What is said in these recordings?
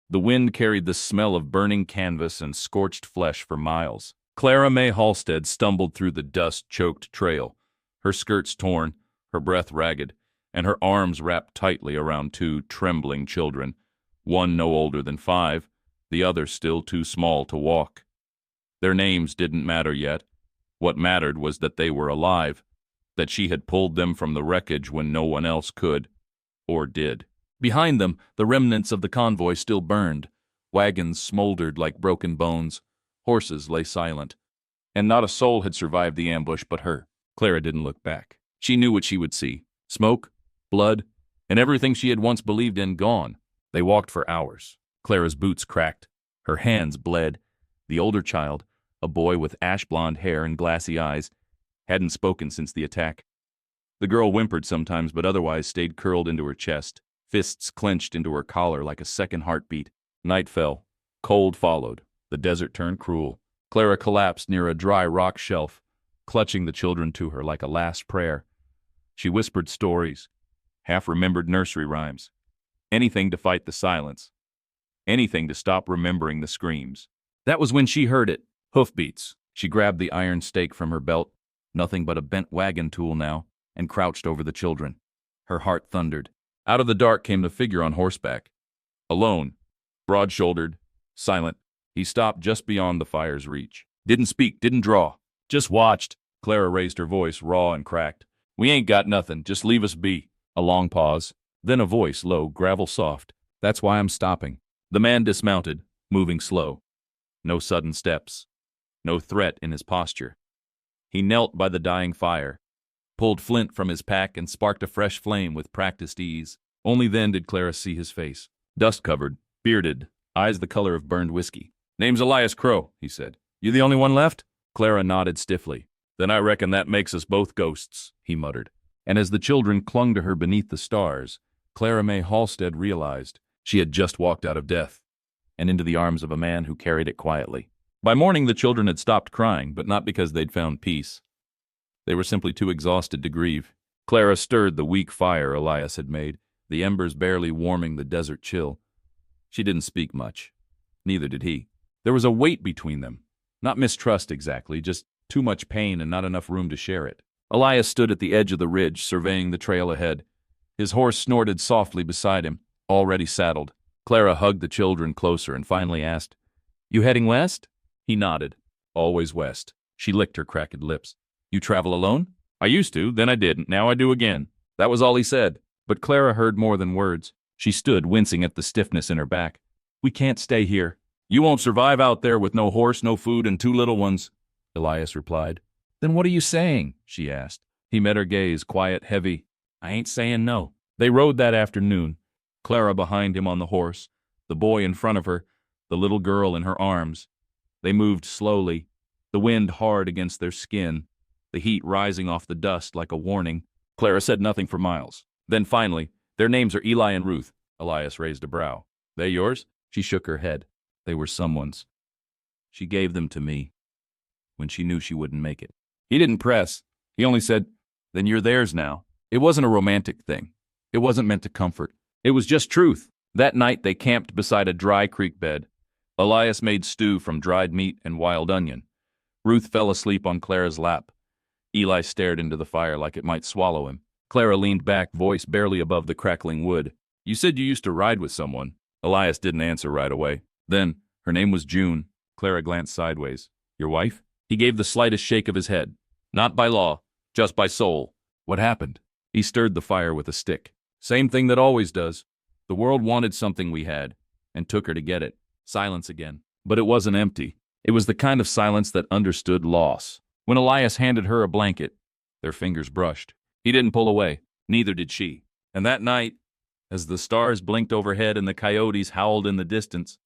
The wind carried the smell of burning canvas and scorched flesh for miles. Clara May Halstead stumbled through the dust-choked trail, her skirts torn, her breath ragged, and her arms wrapped tightly around two trembling children, one no older than 5, the other still too small to walk. Their names didn't matter yet. What mattered was that they were alive, that she had pulled them from the wreckage when no one else could, or did. Behind them, the remnants of the convoy still burned. Wagons smoldered like broken bones. Horses lay silent. And not a soul had survived the ambush but her. Clara didn't look back. She knew what she would see. Smoke, blood, and everything she had once believed in gone. They walked for hours. Clara's boots cracked. Her hands bled. The older child, a boy with ash-blonde hair and glassy eyes, hadn't spoken since the attack. The girl whimpered sometimes but otherwise stayed curled into her chest, fists clenched into her collar like a second heartbeat. Night fell. Cold followed. The desert turned cruel. Clara collapsed near a dry rock shelf, clutching the children to her like a last prayer. She whispered stories, half-remembered nursery rhymes. Anything to fight the silence. Anything to stop remembering the screams. That was when she heard it. Hoofbeats. She grabbed the iron stake from her belt, nothing but a bent wagon tool now, and crouched over the children. Her heart thundered. Out of the dark came the figure on horseback. Alone, broad-shouldered, silent. He stopped just beyond the fire's reach. Didn't speak, didn't draw. Just watched. Clara raised her voice, raw and cracked. We ain't got nothing, just leave us be. A long pause. Then a voice, low, gravel-soft. That's why I'm stopping. The man dismounted, moving slow. No sudden steps. No threat in his posture. He knelt by the dying fire, pulled flint from his pack and sparked a fresh flame with practiced ease. Only then did Clara see his face. Dust-covered, bearded, eyes the color of burned whiskey. Name's Elias Crow, he said. You the only one left? Clara nodded stiffly. Then I reckon that makes us both ghosts, he muttered. And as the children clung to her beneath the stars, Clara May Halstead realized she had just walked out of death and into the arms of a man who carried it quietly. By morning, the children had stopped crying, but not because they'd found peace. They were simply too exhausted to grieve. Clara stirred the weak fire Elias had made, the embers barely warming the desert chill. She didn't speak much. Neither did he. There was a weight between them. Not mistrust exactly, just too much pain and not enough room to share it. Elias stood at the edge of the ridge, surveying the trail ahead. His horse snorted softly beside him, already saddled. Clara hugged the children closer and finally asked, You heading west? He nodded. Always west. She licked her cracked lips. You travel alone? I used to, then I didn't, now I do again. That was all he said. But Clara heard more than words. She stood, wincing at the stiffness in her back. We can't stay here. You won't survive out there with no horse, no food, and 2 little ones, Elias replied. Then what are you saying? She asked. He met her gaze, quiet, heavy. I ain't saying no. They rode that afternoon. Clara behind him on the horse, the boy in front of her, the little girl in her arms. They moved slowly, the wind hard against their skin, the heat rising off the dust like a warning. Clara said nothing for miles. Then finally, Their names are Eli and Ruth. Elias raised a brow. They yours? She shook her head. They were someone's. She gave them to me when she knew she wouldn't make it. He didn't press. He only said, Then you're theirs now. It wasn't a romantic thing. It wasn't meant to comfort. It was just truth. That night they camped beside a dry creek bed. Elias made stew from dried meat and wild onion. Ruth fell asleep on Clara's lap. Eli stared into the fire like it might swallow him. Clara leaned back, voice barely above the crackling wood. You said you used to ride with someone. Elias didn't answer right away. Then, her name was June. Clara glanced sideways. Your wife? He gave the slightest shake of his head. Not by law, just by soul. What happened? He stirred the fire with a stick. Same thing that always does. The world wanted something we had, and took her to get it. Silence again. But it wasn't empty. It was the kind of silence that understood loss. When Elias handed her a blanket, their fingers brushed. He didn't pull away. Neither did she. And that night, as the stars blinked overhead and the coyotes howled in the distance,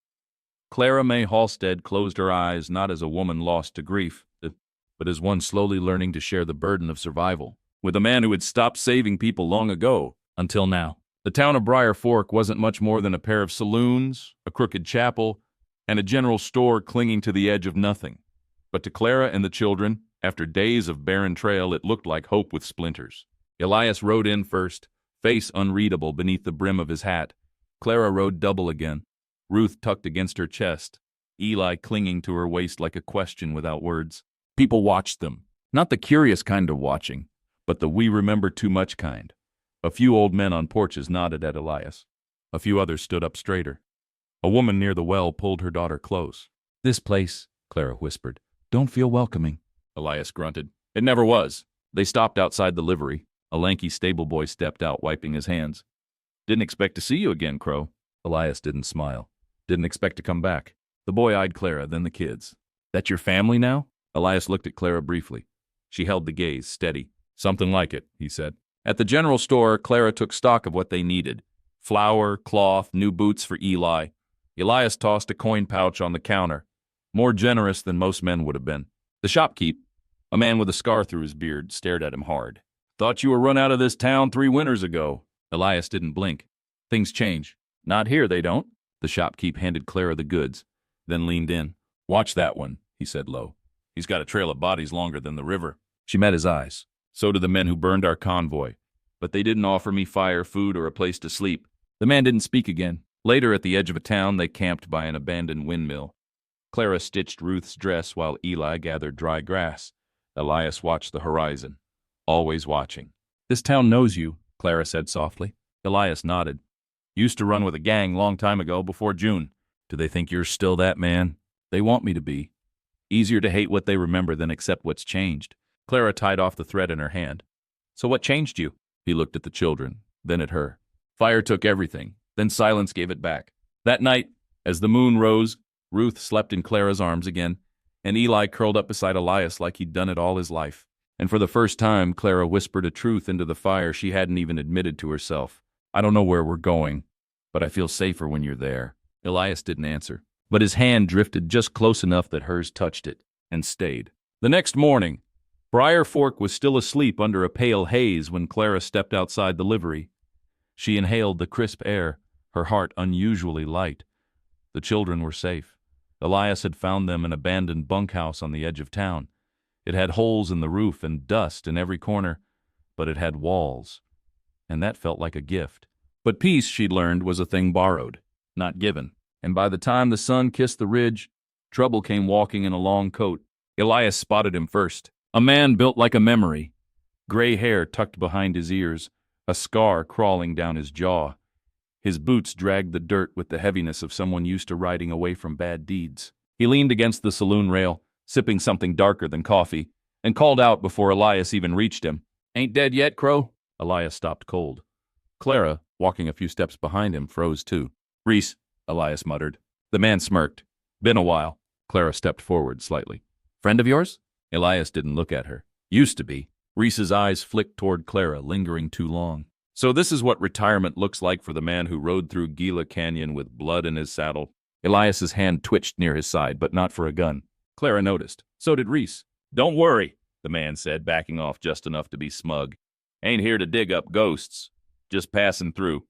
Clara May Halstead closed her eyes not as a woman lost to grief, but as one slowly learning to share the burden of survival with a man who had stopped saving people long ago, until now. The town of Briar Fork wasn't much more than a pair of saloons, a crooked chapel, and a general store clinging to the edge of nothing. But to Clara and the children, after days of barren trail, it looked like hope with splinters. Elias rode in first, face unreadable beneath the brim of his hat. Clara rode double again, Ruth tucked against her chest, Eli clinging to her waist like a question without words. People watched them. Not the curious kind of watching, but the we remember too much kind. A few old men on porches nodded at Elias. A few others stood up straighter. A woman near the well pulled her daughter close. "This place," Clara whispered, "don't feel welcoming." Elias grunted. "It never was." They stopped outside the livery. A lanky stable boy stepped out, wiping his hands. "Didn't expect to see you again, Crow." Elias didn't smile. "Didn't expect to come back." The boy eyed Clara, then the kids. "That your family now?" Elias looked at Clara briefly. She held the gaze, steady. "Something like it," he said. At the general store, Clara took stock of what they needed. Flour, cloth, new boots for Eli. Elias tossed a coin pouch on the counter, more generous than most men would have been. The shopkeep, a man with a scar through his beard, stared at him hard. "Thought you were run out of this town 3 winters ago." Elias didn't blink. "Things change." "Not here, they don't." The shopkeep handed Clara the goods, then leaned in. "Watch that one," he said low. "He's got a trail of bodies longer than the river." She met his eyes. "So did the men who burned our convoy. But they didn't offer me fire, food, or a place to sleep." The man didn't speak again. Later, at the edge of a town, they camped by an abandoned windmill. Clara stitched Ruth's dress while Eli gathered dry grass. Elias watched the horizon, always watching. "This town knows you," Clara said softly. Elias nodded. "Used to run with a gang long time ago, before June." "Do they think you're still that man?" "They want me to be. Easier to hate what they remember than accept what's changed." Clara tied off the thread in her hand. "So what changed you?" He looked at the children, then at her. "Fire took everything, then silence gave it back." That night, as the moon rose, Ruth slept in Clara's arms again, and Eli curled up beside Elias like he'd done it all his life. And for the first time, Clara whispered a truth into the fire she hadn't even admitted to herself. "I don't know where we're going, but I feel safer when you're there." Elias didn't answer, but his hand drifted just close enough that hers touched it, and stayed. The next morning, Briar Fork was still asleep under a pale haze when Clara stepped outside the livery. She inhaled the crisp air, her heart unusually light. The children were safe. Elias had found them an abandoned bunkhouse on the edge of town. It had holes in the roof and dust in every corner, but it had walls, and that felt like a gift. But peace, she'd learned, was a thing borrowed, not given. And by the time the sun kissed the ridge, trouble came walking in a long coat. Elias spotted him first. A man built like a memory, gray hair tucked behind his ears, a scar crawling down his jaw. His boots dragged the dirt with the heaviness of someone used to riding away from bad deeds. He leaned against the saloon rail, sipping something darker than coffee, and called out before Elias even reached him. "Ain't dead yet, Crow?" Elias stopped cold. Clara, walking a few steps behind him, froze too. "Reese," Elias muttered. The man smirked. "Been a while." Clara stepped forward slightly. "Friend of yours?" Elias didn't look at her. "Used to be." Reese's eyes flicked toward Clara, lingering too long. "So this is what retirement looks like for the man who rode through Gila Canyon with blood in his saddle." Elias's hand twitched near his side, but not for a gun. Clara noticed. So did Reese. "Don't worry," the man said, backing off just enough to be smug. "Ain't here to dig up ghosts. Just passing through.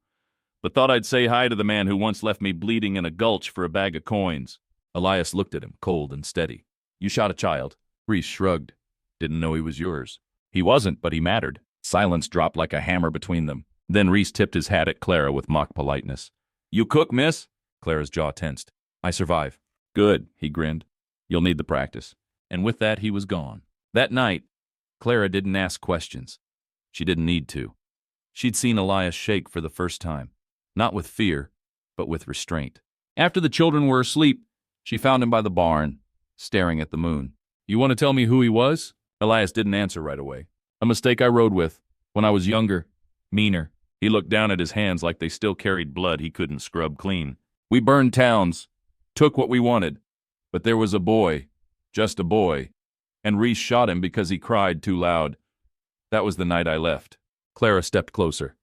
But thought I'd say hi to the man who once left me bleeding in a gulch for a bag of coins." Elias looked at him, cold and steady. "You shot a child." Reese shrugged. "Didn't know he was yours." He wasn't, but he mattered. Silence dropped like a hammer between them. Then Reese tipped his hat at Clara with mock politeness. "You cook, miss?" Clara's jaw tensed. "I survive." "Good," he grinned. "You'll need the practice." And with that, he was gone. That night, Clara didn't ask questions. She didn't need to. She'd seen Elias shake for the first time. Not with fear, but with restraint. After the children were asleep, she found him by the barn, staring at the moon. "You want to tell me who he was?" Elias didn't answer right away. "A mistake I rode with. When I was younger. Meaner." He looked down at his hands like they still carried blood he couldn't scrub clean. "We burned towns. Took what we wanted. But there was a boy. Just a boy. And Reese shot him because he cried too loud. That was the night I left." Clara stepped closer.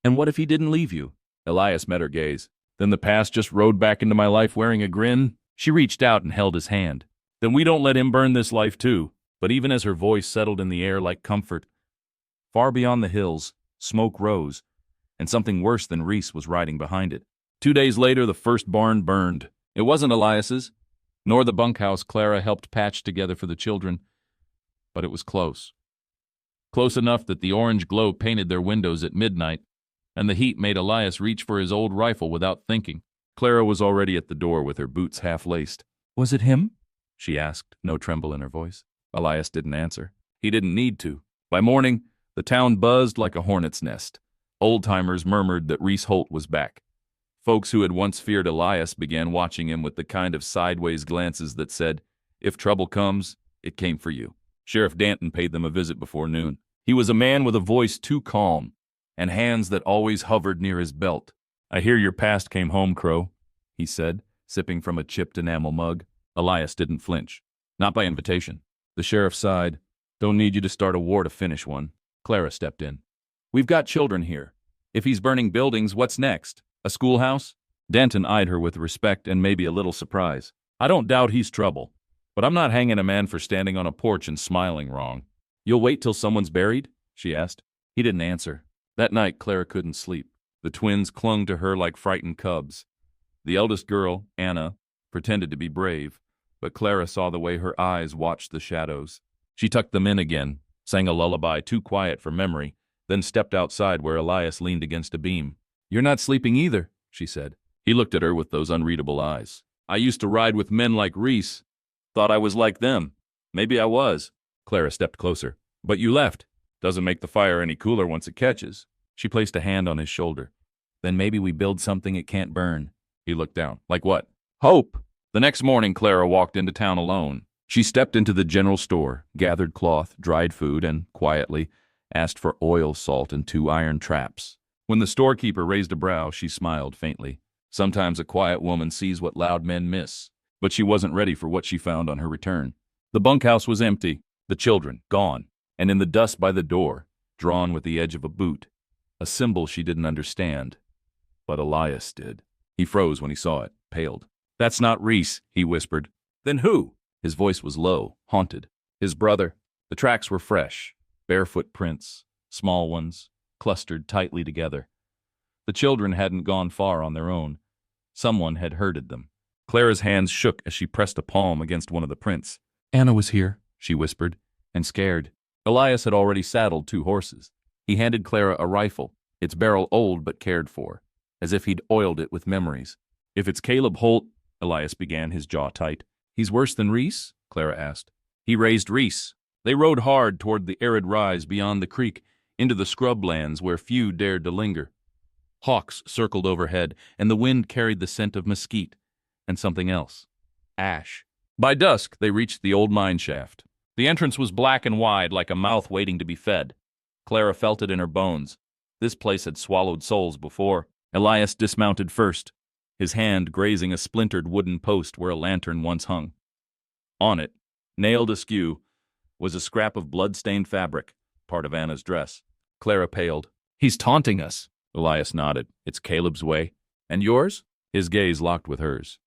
"And what if he didn't leave you?" Elias met her gaze. "Then the past just rode back into my life wearing a grin?" She reached out and held his hand. "Then we don't let him burn this life too." But even as her voice settled in the air like comfort, far beyond the hills, smoke rose, and something worse than Reese was riding behind it. 2 days later, the first barn burned. It wasn't Elias's, nor the bunkhouse Clara helped patch together for the children, but it was close. Close enough that the orange glow painted their windows at midnight, and the heat made Elias reach for his old rifle without thinking. Clara was already at the door with her boots half-laced. "Was it him?" she asked, no tremble in her voice. Elias didn't answer. He didn't need to. By morning, the town buzzed like a hornet's nest. Old-timers murmured that Reese Holt was back. Folks who had once feared Elias began watching him with the kind of sideways glances that said, "If trouble comes, it came for you." Sheriff Danton paid them a visit before noon. He was a man with a voice too calm and hands that always hovered near his belt. "I hear your past came home, Crow," he said, sipping from a chipped enamel mug. Elias didn't flinch. "Not by invitation." The sheriff sighed. "Don't need you to start a war to finish one." Clara stepped in. "We've got children here. If he's burning buildings, what's next? A schoolhouse?" Danton eyed her with respect and maybe a little surprise. "I don't doubt he's trouble, but I'm not hanging a man for standing on a porch and smiling wrong." "You'll wait till someone's buried?" she asked. He didn't answer. That night, Clara couldn't sleep. The twins clung to her like frightened cubs. The eldest girl, Anna, pretended to be brave, but Clara saw the way her eyes watched the shadows. She tucked them in again, sang a lullaby too quiet for memory, then stepped outside where Elias leaned against a beam. "You're not sleeping either," she said. He looked at her with those unreadable eyes. "I used to ride with men like Reese. Thought I was like them. Maybe I was." Clara stepped closer. "But you left. Doesn't make the fire any cooler once it catches." She placed a hand on his shoulder. "Then maybe we build something it can't burn." He looked down. "Like what?" "Hope." The next morning, Clara walked into town alone. She stepped into the general store, gathered cloth, dried food, and, quietly, asked for oil, salt, and 2 iron traps. When the storekeeper raised a brow, she smiled faintly. Sometimes a quiet woman sees what loud men miss. But she wasn't ready for what she found on her return. The bunkhouse was empty, the children gone, and in the dust by the door, drawn with the edge of a boot, a symbol she didn't understand. But Elias did. He froze when he saw it, paled. "That's not Reese," he whispered. "Then who?" His voice was low, haunted. "His brother." The tracks were fresh, barefoot prints, small ones, clustered tightly together. The children hadn't gone far on their own. Someone had herded them. Clara's hands shook as she pressed a palm against one of the prints. "Anna was here," she whispered, and scared. Elias had already saddled 2 horses. He handed Clara a rifle, its barrel old but cared for, as if he'd oiled it with memories. "If it's Caleb Holt," Elias began, his jaw tight. "He's worse than Reese?" Clara asked. "He raised Reese." They rode hard toward the arid rise beyond the creek, into the scrublands where few dared to linger. Hawks circled overhead, and the wind carried the scent of mesquite, and something else. Ash. By dusk, they reached the old mine shaft. The entrance was black and wide, like a mouth waiting to be fed. Clara felt it in her bones. This place had swallowed souls before. Elias dismounted first, his hand grazing a splintered wooden post where a lantern once hung. On it, nailed askew, was a scrap of blood-stained fabric, part of Anna's dress. Clara paled. "He's taunting us." Elias nodded. "It's Caleb's way." "And yours?" His gaze locked with hers.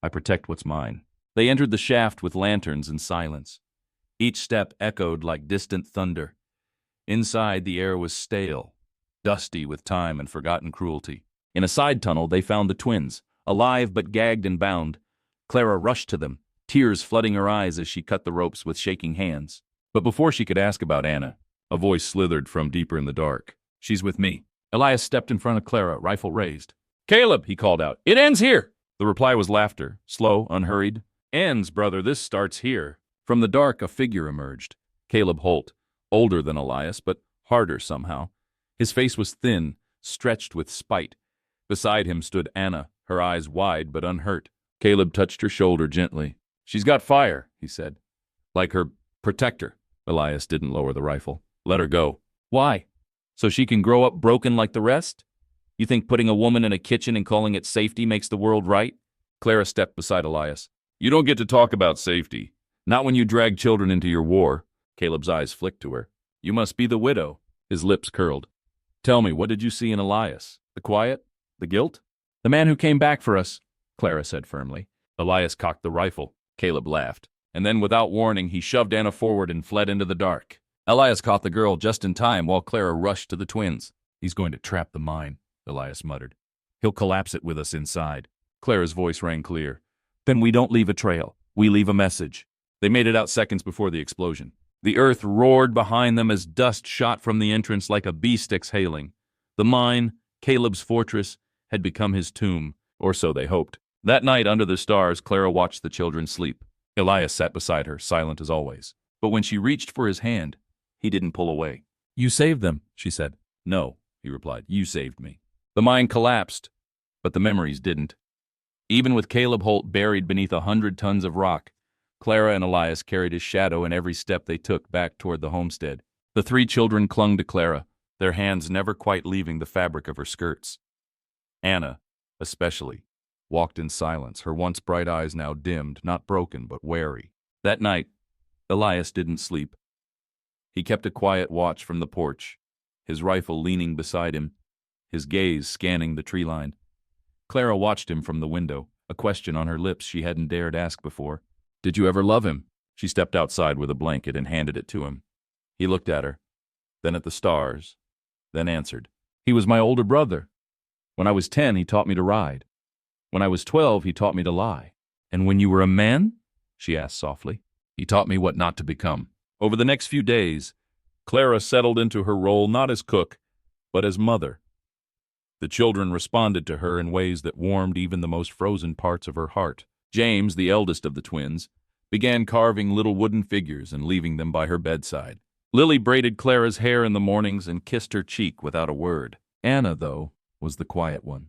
"I protect what's mine." They entered the shaft with lanterns and silence. Each step echoed like distant thunder. Inside, the air was stale, dusty with time and forgotten cruelty. In a side tunnel, they found the twins, alive but gagged and bound. Clara rushed to them, tears flooding her eyes as she cut the ropes with shaking hands. But before she could ask about Anna, a voice slithered from deeper in the dark. "She's with me." Elias stepped in front of Clara, rifle raised. "Caleb," he called out, "it ends here." The reply was laughter, slow, unhurried. "Ends, brother, this starts here." From the dark, a figure emerged. Caleb Holt, older than Elias, but harder somehow. His face was thin, stretched with spite. Beside him stood Anna, her eyes wide but unhurt. Caleb touched her shoulder gently. "She's got fire," he said. "Like her protector." Elias didn't lower the rifle. "Let her go." "Why? So she can grow up broken like the rest? You think putting a woman in a kitchen and calling it safety makes the world right?" Clara stepped beside Elias. "You don't get to talk about safety. Not when you drag children into your war." Caleb's eyes flicked to her. "You must be the widow." His lips curled. "Tell me, what did you see in Elias? The quiet? The guilt?" "The man who came back for us," Clara said firmly. Elias cocked the rifle. Caleb laughed. And then, without warning, he shoved Anna forward and fled into the dark. Elias caught the girl just in time while Clara rushed to the twins. "He's going to trap the mine," Elias muttered. "He'll collapse it with us inside." Clara's voice rang clear. "Then we don't leave a trail. We leave a message." They made it out seconds before the explosion. The earth roared behind them as dust shot from the entrance like a beast exhaling. The mine, Caleb's fortress, had become his tomb, Or so they hoped. That night, under the stars, Clara watched the children sleep. Elias sat beside her, silent as always. But when she reached for his hand, he didn't pull away. "You saved them," she said. "No," he replied. "You saved me." The mind collapsed, but the memories didn't. Even with Caleb Holt buried beneath 100 tons of rock, Clara and Elias carried his shadow in every step they took back toward the homestead. The three children clung to Clara, their hands never quite leaving the fabric of her skirts. Anna, especially, walked in silence, her once bright eyes now dimmed, not broken but wary. That night, Elias didn't sleep. He kept a quiet watch from the porch, his rifle leaning beside him, his gaze scanning the tree line. Clara watched him from the window, a question on her lips she hadn't dared ask before. "Did you ever love him?" She stepped outside with a blanket and handed it to him. He looked at her, then at the stars, then answered. "He was my older brother. When I was 10, he taught me to ride. When I was 12, he taught me to lie." "And when you were a man?" she asked softly. "He taught me what not to become." Over the next few days, Clara settled into her role not as cook, but as mother. The children responded to her in ways that warmed even the most frozen parts of her heart. James, the eldest of the twins, began carving little wooden figures and leaving them by her bedside. Lily braided Clara's hair in the mornings and kissed her cheek without a word. Anna, though, was the quiet one.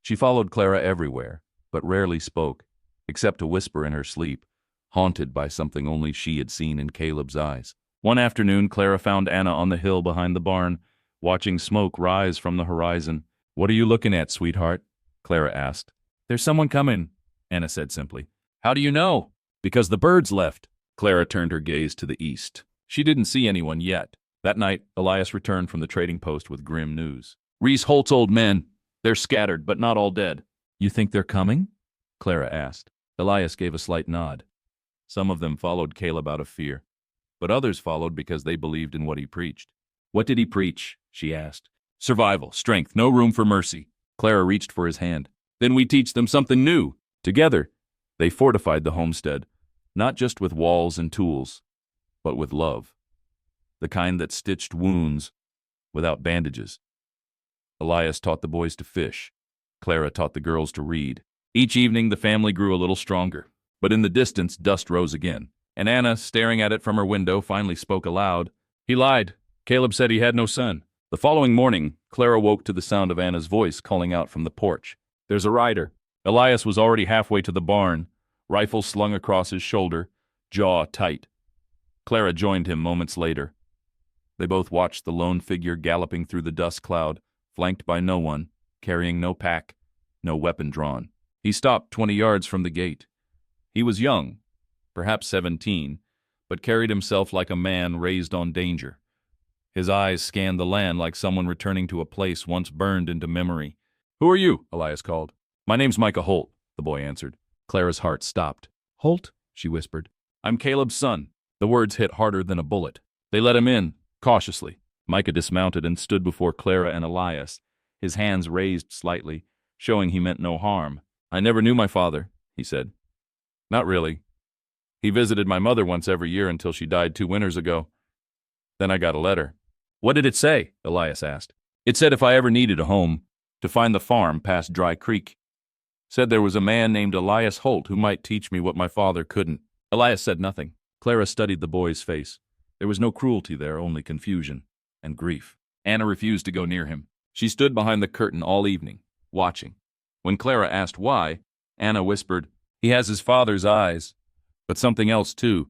She followed Clara everywhere, but rarely spoke, except to whisper in her sleep, haunted by something only she had seen in Caleb's eyes. One afternoon, Clara found Anna on the hill behind the barn, watching smoke rise from the horizon. "What are you looking at, sweetheart?" Clara asked. "There's someone coming," Anna said simply. "How do you know?" "Because the birds left." Clara turned her gaze to the east. She didn't see anyone yet. That night, Elias returned from the trading post with grim news. "Reese Holt's old men. They're scattered, but not all dead." "You think they're coming?" Clara asked. Elias gave a slight nod. Some of them followed Caleb out of fear, but others followed because they believed in what he preached. "What did he preach?" she asked. "Survival, strength, no room for mercy." Clara reached for his hand. "Then we teach them something new." Together, they fortified the homestead, not just with walls and tools, but with love. The kind that stitched wounds without bandages. Elias taught the boys to fish. Clara taught the girls to read. Each evening, the family grew a little stronger. But in the distance, dust rose again. And Anna, staring at it from her window, finally spoke aloud. "He lied. Caleb said he had no son." The following morning, Clara woke to the sound of Anna's voice calling out from the porch. "There's a rider." Elias was already halfway to the barn, rifle slung across his shoulder, jaw tight. Clara joined him moments later. They both watched the lone figure galloping through the dust cloud, flanked by no one, carrying no pack, no weapon drawn. He stopped 20 yards from the gate. He was young, perhaps 17, but carried himself like a man raised on danger. His eyes scanned the land like someone returning to a place once burned into memory. "Who are you?" Elias called. "My name's Micah Holt," the boy answered. Clara's heart stopped. "Holt?" she whispered. "I'm Caleb's son." The words hit harder than a bullet. They let him in, cautiously. Micah dismounted and stood before Clara and Elias, his hands raised slightly, showing he meant no harm. "I never knew my father," he said. "Not really. He visited my mother once every year until she died 2 winters ago. Then I got a letter." "What did it say?" Elias asked. "It said if I ever needed a home, to find the farm past Dry Creek. Said there was a man named Elias Holt who might teach me what my father couldn't." Elias said nothing. Clara studied the boy's face. There was no cruelty there, only confusion and grief. Anna refused to go near him. She stood behind the curtain all evening, watching. When Clara asked why, Anna whispered, "He has his father's eyes, but something else too,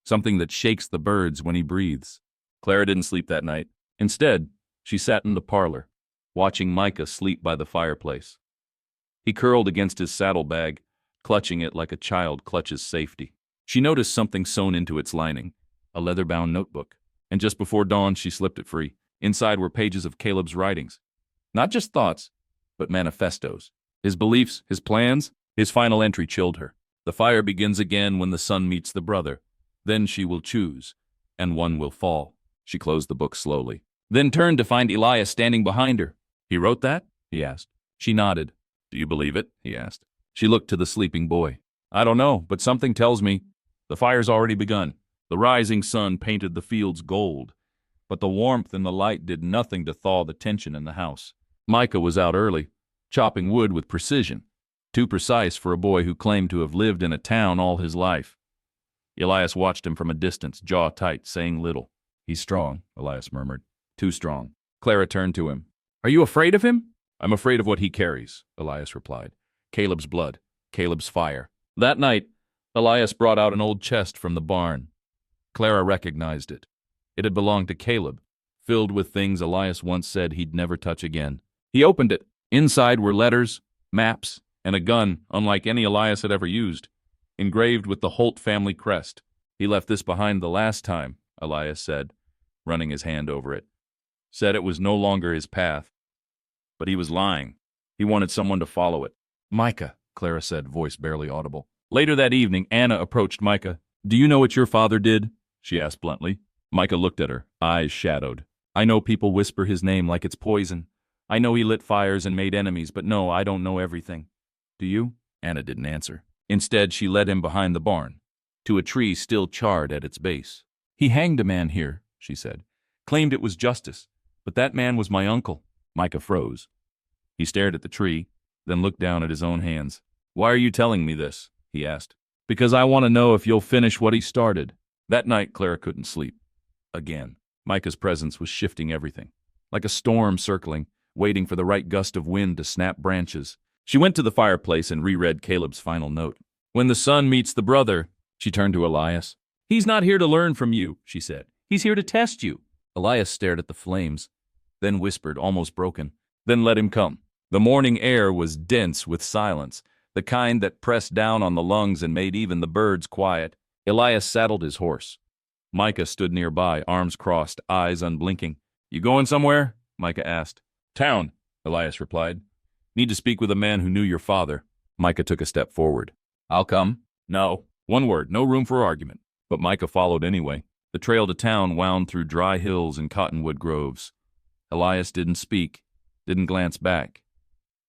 something that shakes the birds when he breathes." Clara didn't sleep that night. Instead, she sat in the parlor, watching Micah sleep by the fireplace. He curled against his saddlebag, clutching it like a child clutches safety. She noticed something sewn into its lining, a leather-bound notebook, and just before dawn she slipped it free. Inside were pages of Caleb's writings. Not just thoughts, but manifestos. His beliefs, his plans. His final entry chilled her. "The fire begins again when the son meets the brother. Then she will choose, and one will fall." She closed the book slowly, then turned to find Elias standing behind her. "He wrote that?" he asked. She nodded. "Do you believe it?" he asked. She looked to the sleeping boy. "I don't know, but something tells me the fire's already begun." The rising sun painted the fields gold, but the warmth and the light did nothing to thaw the tension in the house. Micah was out early, chopping wood with precision. Too precise for a boy who claimed to have lived in a town all his life. Elias watched him from a distance, jaw tight, saying little. "He's strong," Elias murmured. "Too strong." Clara turned to him. "Are you afraid of him?" "I'm afraid of what he carries," Elias replied. "Caleb's blood, Caleb's fire." That night, Elias brought out an old chest from the barn. Clara recognized it. It had belonged to Caleb, filled with things Elias once said he'd never touch again. He opened it. Inside were letters, maps, and a gun unlike any Elias had ever used, engraved with the Holt family crest. "He left this behind the last time," Elias said, running his hand over it. Said it was no longer his path. But he was lying. He wanted someone to follow it. "Micah," Clara said, voice barely audible. Later that evening, Anna approached Micah. "Do you know what your father did?" she asked bluntly. Micah looked at her, eyes shadowed. "I know people whisper his name like it's poison. I know he lit fires and made enemies, but no, I don't know everything." "Do you?" Anna didn't answer. Instead, she led him behind the barn, to a tree still charred at its base. "He hanged a man here," she said. "Claimed it was justice. But that man was my uncle." Micah froze. He stared at the tree, then looked down at his own hands. "Why are you telling me this?" he asked. "Because I want to know if you'll finish what he started." That night, Clara couldn't sleep. Again, Micah's presence was shifting everything, like a storm circling, waiting for the right gust of wind to snap branches. She went to the fireplace and reread Caleb's final note. "When the son meets the brother," she turned to Elias. "He's not here to learn from you," she said. "He's here to test you." Elias stared at the flames, then whispered, almost broken, "Then let him come." The morning air was dense with silence, the kind that pressed down on the lungs and made even the birds quiet. Elias saddled his horse. Micah stood nearby, arms crossed, eyes unblinking. "You going somewhere?" Micah asked. "Town," Elias replied. "Need to speak with a man who knew your father." Micah took a step forward. "I'll come." "No." One word, no room for argument. But Micah followed anyway. The trail to town wound through dry hills and cottonwood groves. Elias didn't speak, didn't glance back.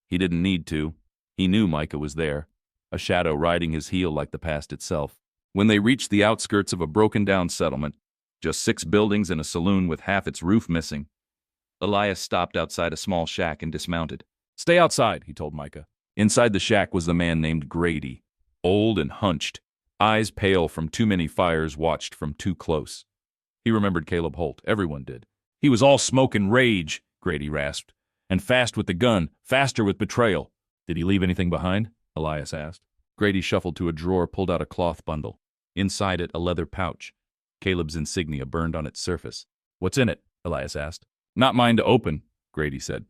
He didn't need to. He knew Micah was there, a shadow riding his heel like the past itself. When they reached the outskirts of a broken-down settlement, just 6 buildings and a saloon with half its roof missing, Elias stopped outside a small shack and dismounted. "Stay outside," he told Micah. Inside the shack was the man named Grady, old and hunched, eyes pale from too many fires watched from too close. He remembered Caleb Holt. Everyone did. "He was all smoke and rage," Grady rasped. "And fast with the gun, faster with betrayal." "Did he leave anything behind?" Elias asked. Grady shuffled to a drawer, pulled out a cloth bundle. Inside it, a leather pouch. Caleb's insignia burned on its surface. "What's in it?" Elias asked. "Not mine to open," Grady said.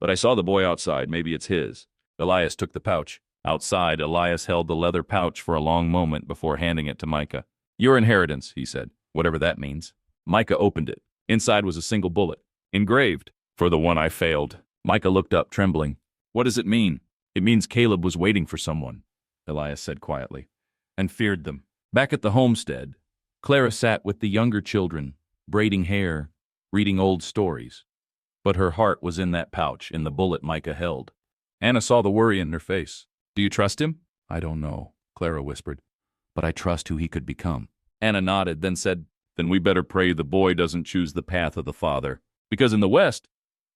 "But I saw the boy outside. Maybe it's his." Elias took the pouch. Outside, Elias held the leather pouch for a long moment before handing it to Micah. "Your inheritance," he said, "whatever that means." Micah opened it. Inside was a single bullet, engraved, "For the one I failed." Micah looked up, trembling. "What does it mean?" "It means Caleb was waiting for someone," Elias said quietly, "and feared them." Back at the homestead, Clara sat with the younger children, braiding hair, reading old stories. But her heart was in that pouch, in the bullet Micah held. Anna saw the worry in her face. "Do you trust him?" "I don't know," Clara whispered, "but I trust who he could become." Anna nodded, then said, "Then we better pray the boy doesn't choose the path of the father. Because in the West,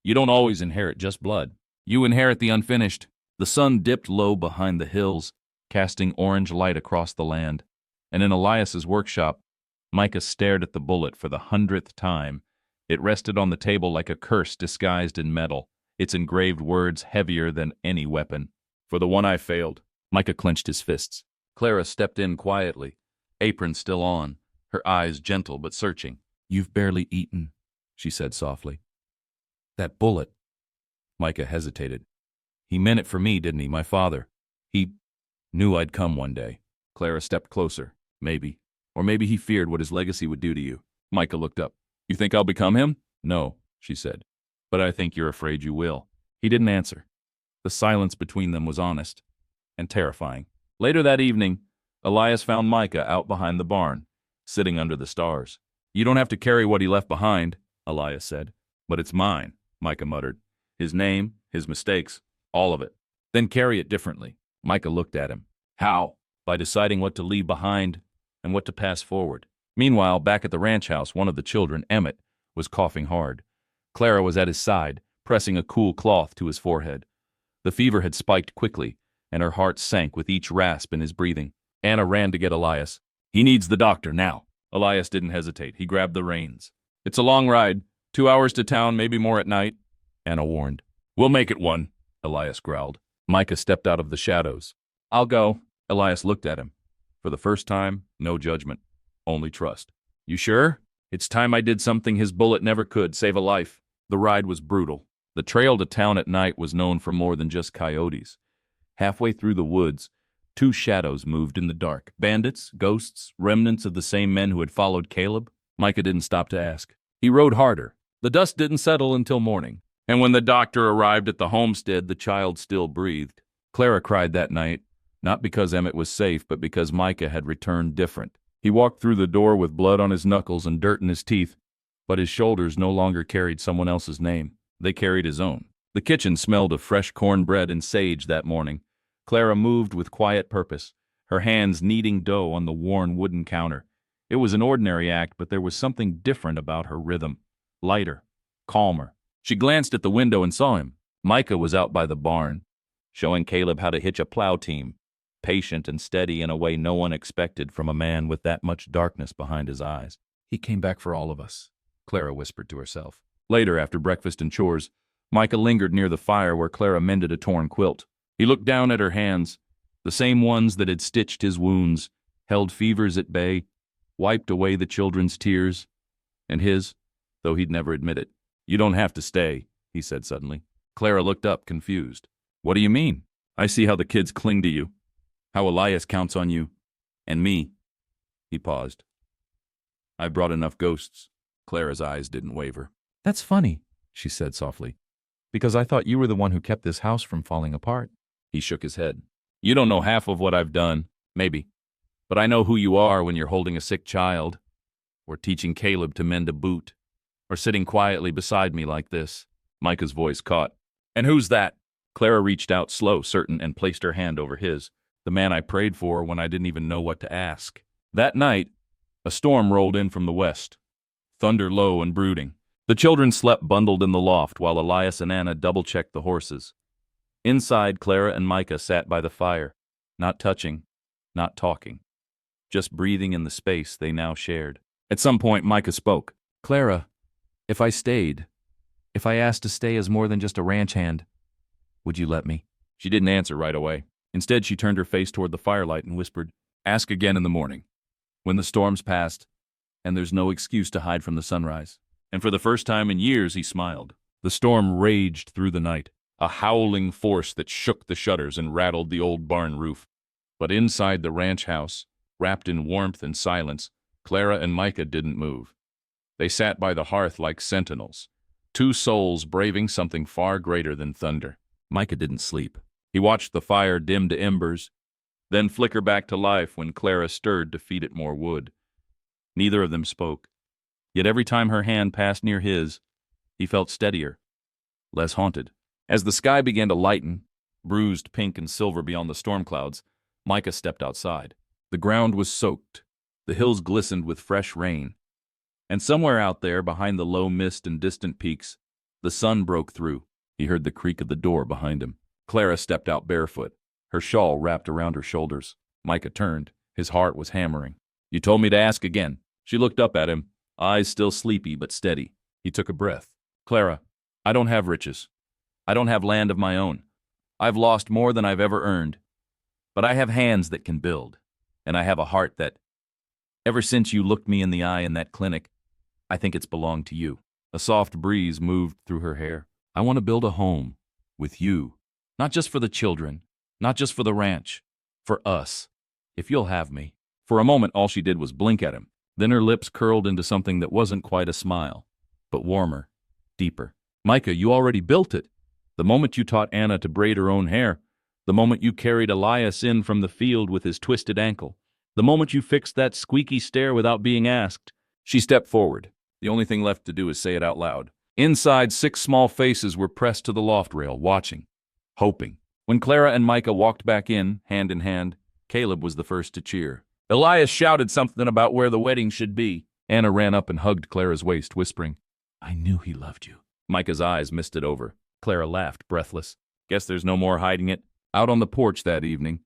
you don't always inherit just blood. You inherit the unfinished." The sun dipped low behind the hills, casting orange light across the land. And in Elias's workshop, Micah stared at the bullet for the 100th time. It rested on the table like a curse disguised in metal, its engraved words heavier than any weapon. "For the one I failed." Micah clenched his fists. Clara stepped in quietly, apron still on, her eyes gentle but searching. "You've barely eaten," she said softly. "That bullet." Micah hesitated. "He meant it for me, didn't he, my father? He knew I'd come one day." Clara stepped closer. "Maybe. Or maybe he feared what his legacy would do to you." Micah looked up. "You think I'll become him?" "No," she said. "But I think you're afraid you will." He didn't answer. The silence between them was honest and terrifying. Later that evening, Elias found Micah out behind the barn, sitting under the stars. "You don't have to carry what he left behind," Elias said. "But it's mine," Micah muttered. "His name, his mistakes, all of it. Then carry it differently." Micah looked at him. "How?" "By deciding what to leave behind and what to pass forward." Meanwhile, back at the ranch house, one of the children, Emmett, was coughing hard. Clara was at his side, pressing a cool cloth to his forehead. The fever had spiked quickly, and her heart sank with each rasp in his breathing. Anna ran to get Elias. "He needs the doctor now." Elias didn't hesitate. He grabbed the reins. "It's a long ride. 2 hours to town, maybe more at night," Anna warned. "We'll make it one," Elias growled. Micah stepped out of the shadows. "I'll go." Elias looked at him. For the first time, no judgment, only trust. "You sure? It's time I did something his bullet never could, save a life." The ride was brutal. The trail to town at night was known for more than just coyotes. Halfway through the woods, 2 shadows moved in the dark. Bandits, ghosts, remnants of the same men who had followed Caleb. Micah didn't stop to ask. He rode harder. The dust didn't settle until morning. And when the doctor arrived at the homestead, the child still breathed. Clara cried that night, not because Emmett was safe, but because Micah had returned different. He walked through the door with blood on his knuckles and dirt in his teeth, but his shoulders no longer carried someone else's name. They carried his own. The kitchen smelled of fresh cornbread and sage that morning. Clara moved with quiet purpose, her hands kneading dough on the worn wooden counter. It was an ordinary act, but there was something different about her rhythm. Lighter, calmer. She glanced at the window and saw him. Micah was out by the barn, showing Caleb how to hitch a plow team, patient and steady in a way no one expected from a man with that much darkness behind his eyes. "He came back for all of us," Clara whispered to herself. Later, after breakfast and chores, Micah lingered near the fire where Clara mended a torn quilt. He looked down at her hands, the same ones that had stitched his wounds, held fevers at bay, wiped away the children's tears, and his, though he'd never admit it. "You don't have to stay," he said suddenly. Clara looked up, confused. "What do you mean? I see how the kids cling to you, how Elias counts on you, and me." He paused. "I brought enough ghosts." Clara's eyes didn't waver. "That's funny," she said softly, "because I thought you were the one who kept this house from falling apart." He shook his head. "You don't know half of what I've done, maybe. But I know who you are when you're holding a sick child, or teaching Caleb to mend a boot, or sitting quietly beside me like this." Micah's voice caught. "And who's that?" Clara reached out slow, certain, and placed her hand over his. "The man I prayed for when I didn't even know what to ask." That night, a storm rolled in from the west, thunder low and brooding. The children slept bundled in the loft while Elias and Anna double-checked the horses. Inside, Clara and Micah sat by the fire, not touching, not talking, just breathing in the space they now shared. At some point, Micah spoke. "Clara, if I stayed, if I asked to stay as more than just a ranch hand, would you let me?" She didn't answer right away. Instead, she turned her face toward the firelight and whispered, "Ask again in the morning, when the storm's passed, and there's no excuse to hide from the sunrise." And for the first time in years, he smiled. The storm raged through the night, a howling force that shook the shutters and rattled the old barn roof. But inside the ranch house, wrapped in warmth and silence, Clara and Micah didn't move. They sat by the hearth like sentinels, 2 souls braving something far greater than thunder. Micah didn't sleep. He watched the fire dim to embers, then flicker back to life when Clara stirred to feed it more wood. Neither of them spoke. Yet every time her hand passed near his, he felt steadier, less haunted. As the sky began to lighten, bruised pink and silver beyond the storm clouds, Micah stepped outside. The ground was soaked. The hills glistened with fresh rain. And somewhere out there, behind the low mist and distant peaks, the sun broke through. He heard the creak of the door behind him. Clara stepped out barefoot, her shawl wrapped around her shoulders. Micah turned. His heart was hammering. "You told me to ask again." She looked up at him, eyes still sleepy but steady. He took a breath. "Clara, I don't have riches. I don't have land of my own. I've lost more than I've ever earned. But I have hands that can build, and I have a heart that, ever since you looked me in the eye in that clinic, I think it's belonged to you." A soft breeze moved through her hair. "I want to build a home with you. Not just for the children, not just for the ranch, for us, if you'll have me." For a moment, all she did was blink at him. Then her lips curled into something that wasn't quite a smile, but warmer, deeper. "Micah, you already built it. The moment you taught Anna to braid her own hair, the moment you carried Elias in from the field with his twisted ankle, the moment you fixed that squeaky stair without being asked." She stepped forward. The only thing left to do is say it out loud. Inside, 6 small faces were pressed to the loft rail, watching, hoping. When Clara and Micah walked back in, hand in hand, Caleb was the first to cheer. Elias shouted something about where the wedding should be. Anna ran up and hugged Clara's waist, whispering, "I knew he loved you." Micah's eyes misted over. Clara laughed, breathless. "Guess there's no more hiding it. Out on the porch that evening,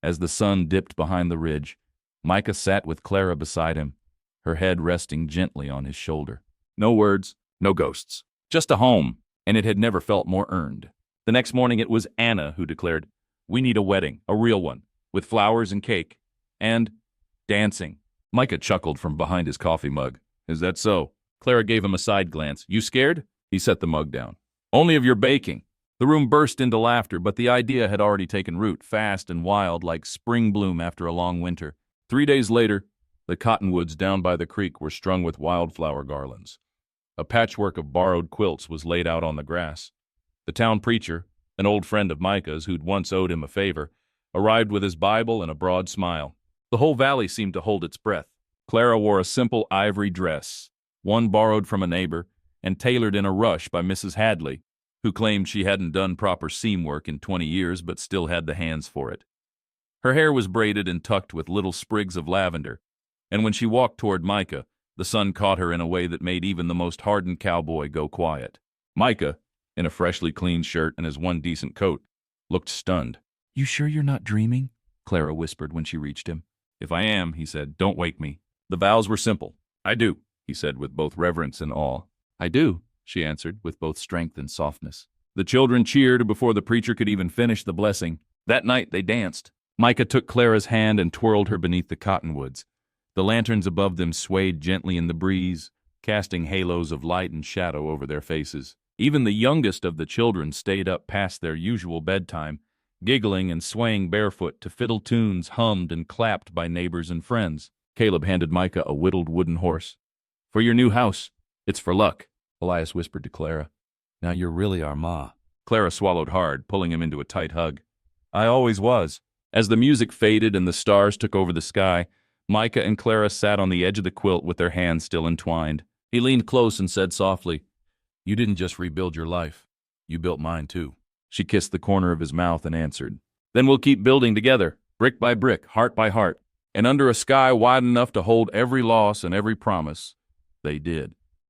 as the sun dipped behind the ridge, Micah sat with Clara beside him, her head resting gently on his shoulder. No words, no ghosts. Just a home, and it had never felt more earned. The next morning it was Anna who declared, "We need a wedding, a real one, with flowers and cake, and dancing." Micah chuckled from behind his coffee mug. "Is that so?" Clara gave him a side glance. "You scared?" He set the mug down. "Only of your baking." The room burst into laughter, but the idea had already taken root, fast and wild like spring bloom after a long winter. 3 days later, the cottonwoods down by the creek were strung with wildflower garlands. A patchwork of borrowed quilts was laid out on the grass. The town preacher, an old friend of Micah's who'd once owed him a favor, arrived with his Bible and a broad smile. The whole valley seemed to hold its breath. Clara wore a simple ivory dress, one borrowed from a neighbor and tailored in a rush by Mrs. Hadley, who claimed she hadn't done proper seam work in 20 years but still had the hands for it. Her hair was braided and tucked with little sprigs of lavender, and when she walked toward Micah, the sun caught her in a way that made even the most hardened cowboy go quiet. Micah, in a freshly cleaned shirt and his one decent coat, looked stunned. "You sure you're not dreaming?" Clara whispered when she reached him. "If I am," he said, "don't wake me." The vows were simple. "I do," he said with both reverence and awe. "I do," she answered with both strength and softness. The children cheered before the preacher could even finish the blessing. That night they danced. Micah took Clara's hand and twirled her beneath the cottonwoods. The lanterns above them swayed gently in the breeze, casting halos of light and shadow over their faces. Even the youngest of the children stayed up past their usual bedtime, giggling and swaying barefoot to fiddle tunes hummed and clapped by neighbors and friends. Caleb handed Micah a whittled wooden horse. "For your new house. It's for luck," Elias whispered to Clara. "Now you're really our ma." Clara swallowed hard, pulling him into a tight hug. "I always was." As the music faded and the stars took over the sky, Micah and Clara sat on the edge of the quilt with their hands still entwined. He leaned close and said softly, "You didn't just rebuild your life. You built mine, too." She kissed the corner of his mouth and answered, "Then we'll keep building together, brick by brick, heart by heart." And under a sky wide enough to hold every loss and every promise, they did.